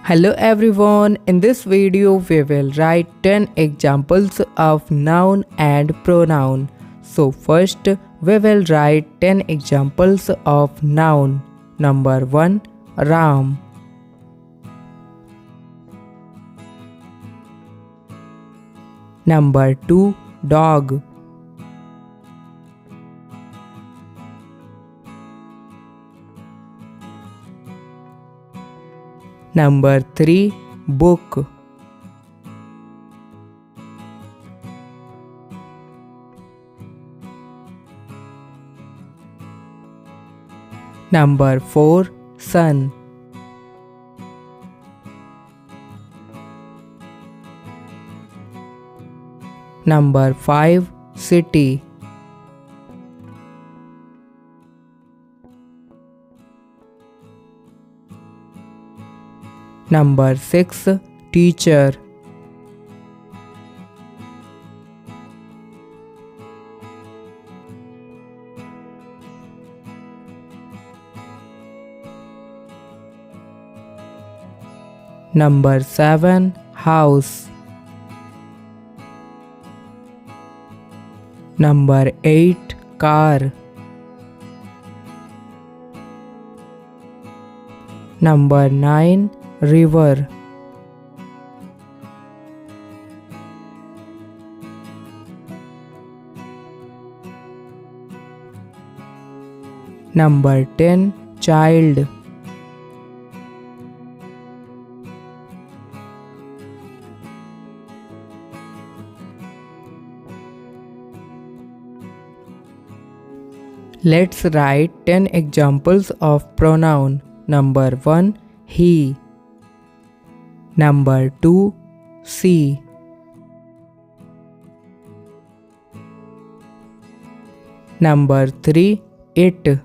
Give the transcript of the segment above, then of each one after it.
Hello everyone, in this video we will write 10 examples of noun and pronoun. So first we will write 10 examples of noun. Number 1. Ram. Number 2. Dog. Number 3. Book. Number 4. Sun. Number 5. City. Number 6. Teacher. Number 7. House. Number 8. Car. Number 9. River. Number 10. Child. Let's write 10 examples of pronoun. Number 1. He. Number 2. She. Number 3. It.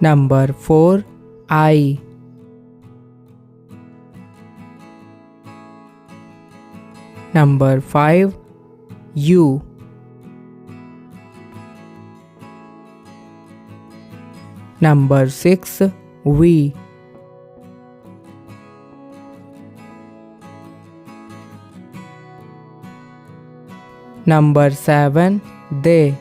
Number 4. I. Number 5. You. Number 6. We. Number 7. They.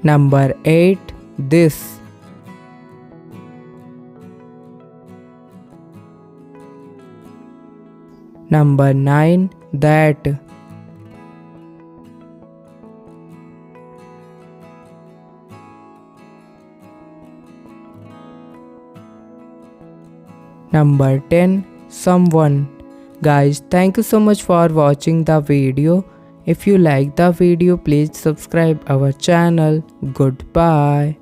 Number 8. This. Number 9. That. Number 10. Someone. Guys, thank you so much for watching the video. If you like the video, please subscribe our channel. Goodbye.